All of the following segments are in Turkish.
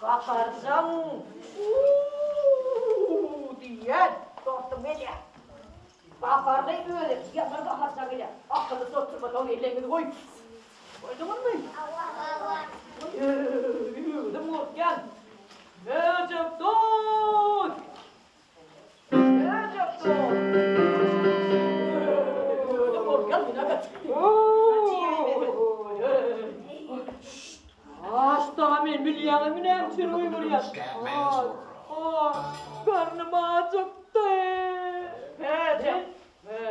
bakarsan diye dostum beni. Bakarda böyle yanına bakarsan bile akıllı oturma onu ellerini koy. Koydun mu? Yürüdüm gel. Necip dur. Necip dur. Yürüdüm gel bir dakika. Amin milyanı nemçin uygur ya. Karnım acıktı.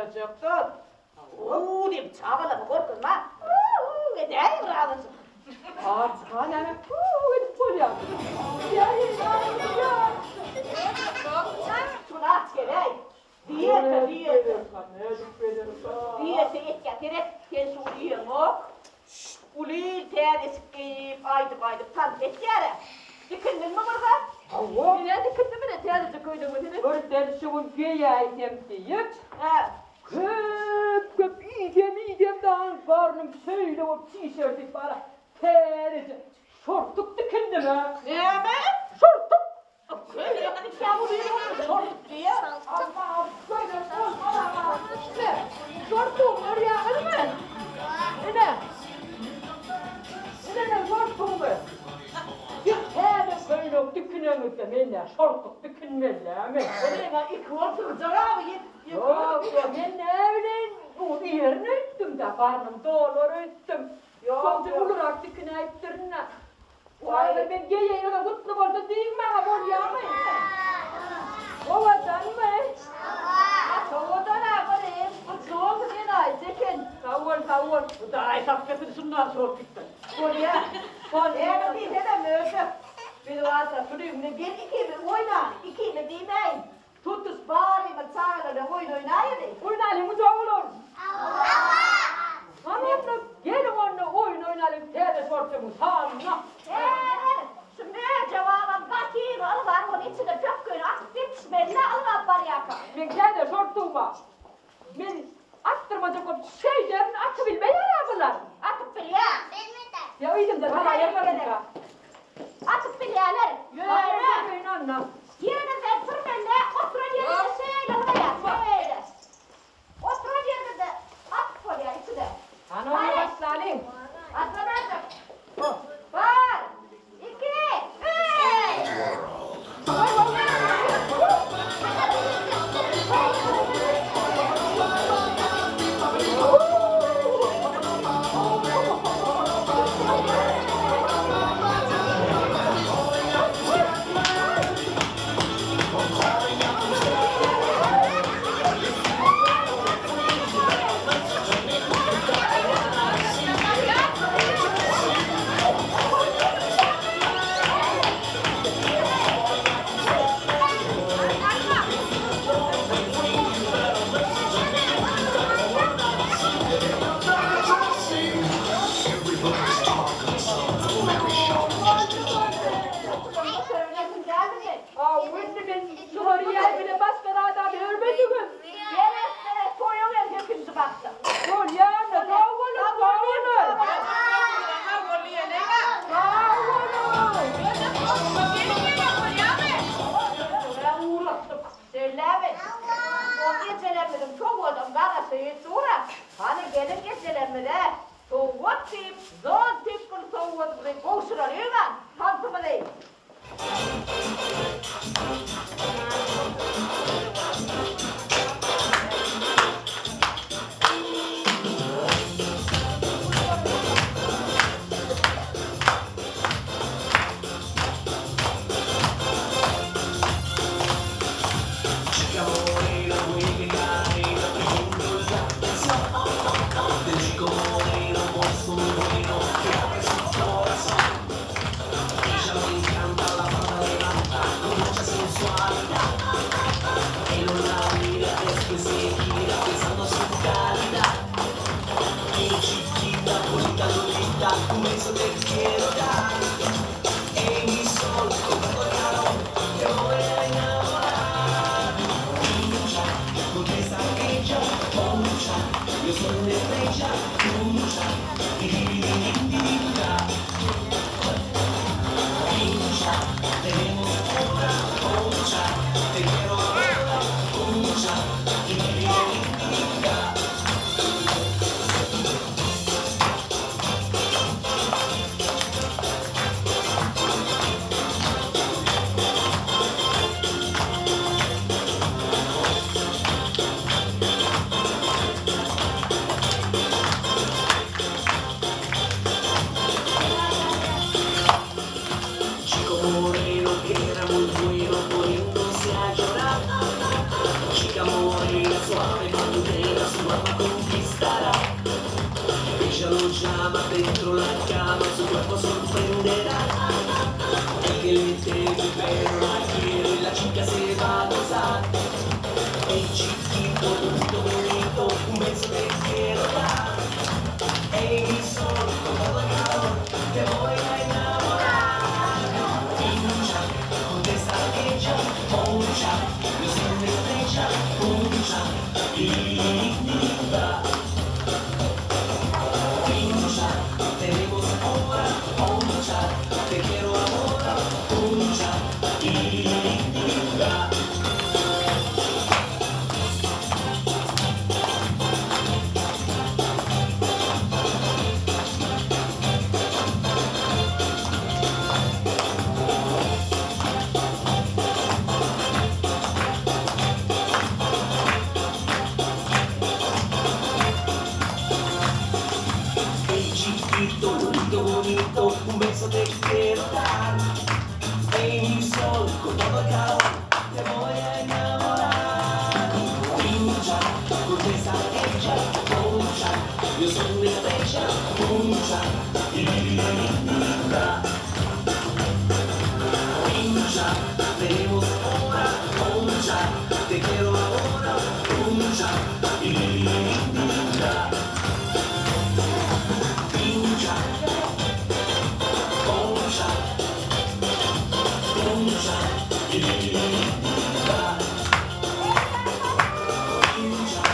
Acıktı. Diyeyim çabalama korkma. Ne diyeyim razısın. Canım. Edip ya. Şunu aç gerek. Diyete et getirip sen şu yiyin o. Ulil teyzeski aydıp tanıp et yere. Dikindin mi burada? Allah. Yine dikindin mi de teyzeci koydun mu seni? Oradan şunun göğe aydım deyip. Köp idem dağın karnım söyle o tişörtük bana. Teyzeci. Şortluk dikindim ha. Ne mi? Şortluk. Öyle hani sen vuruyor şortluk diye. Allah'ım söyle Allah. Şortluk oraya alma. Ne? Ne şortluk mu? Teyze köylük dikinemez de menle şortluk dikinmeli ama. Öyle ilk şortluk cevabı git. Yok ben evlen bu yerine ettim de karnım doğru ettim. Yok olarak dikine ettirine. O arada ben geyeye ona kutlu vardı değil mi ama bol yağmayın. Kovadan mı? Soğudan aferin. Bu soğuk yine aytekin. Kavur. Bu da ay sapkasını şundan soğuk gittin. Konya. Konya değil de möğütü. Bir varsa sürüyüm ne gel iki oyna. İki mi demeyin. Tutus bari mi sağla oyun oynayın. Oynayalım mı olur? Anamla gelin onunla oyun oynayalım. Teyze şortumu sağına. Şimdi cevabım bakayım alıver onun içine pökküyle atıp bitişmeli alıver bari yakar. Ben teyze şortuğuma. Ben attırmacak o şeylerini atabilmeyi aradılar. Atıp bil ya. Ya iyiydim de bana yapmadım ya. Atıp bil yerler. Yürü. Yürü. Anne. Yerine otur benimle. Oturun yerine şöyle oraya. Şöyle. Oturun yerine de at koyar içine. Ana onu başlayalım. Atlanacak. Var. İki. Üç. Hani gelin geçelim de soğuk tip, zor tip bir soğuk bir boşuralıyor lan. Tanıtımı değil. mamma conquisterà. Ella lo llama dentro la cama, su cuerpo sorprenderá. El que le teme pero la quiere y la chica se va a gozar. El chiquito, bonito, bonito, un beso te quiero dar. Ey, mi sol, con todo el calor, te voy a enamorar. Pincha, contesta ella, poncha, yo soy una estrella, puncha, y linda. Pincha, tenemos ahora, poncha, te quiero ahora, puncha, y linda. Chiquito, bonito, bonito, un beso te quiero dar. Ey, mi sol, con todo el calor, te voy a enamorar. Pincha, contesta ella, poncha, yo soy una estrella, puncha, y linda. Pincha, tenemos ahora, poncha, te quiero ahora, puncha, y linda. Pincha, poncha, poncha, y linda. Pincha,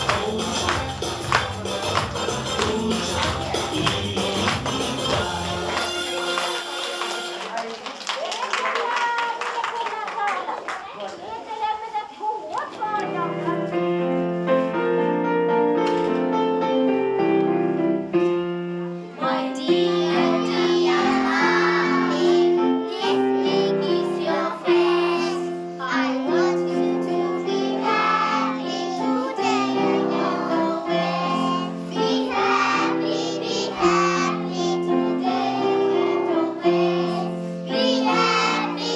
poncha, poncha, y linda. My dear, dear mommy, kiss me, kiss your face. I want you to be happy today and always. Be happy today and always. Be happy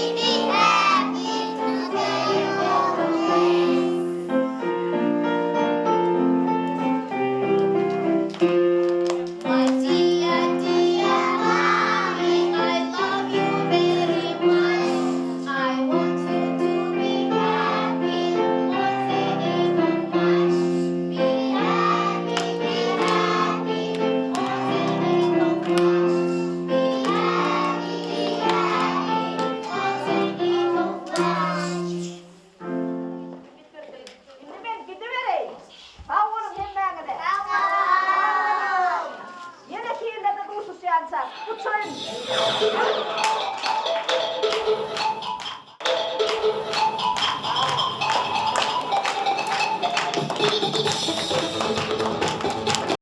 today and always. My dear, dear mommy, I love you very much. I want you to be happy, once again so much. Be happy, once again so much. Be happy, once again so much. Gideverey. Havurum hemmäängene. Yine kiinni, että kuusus jäänsä. Kutsuin.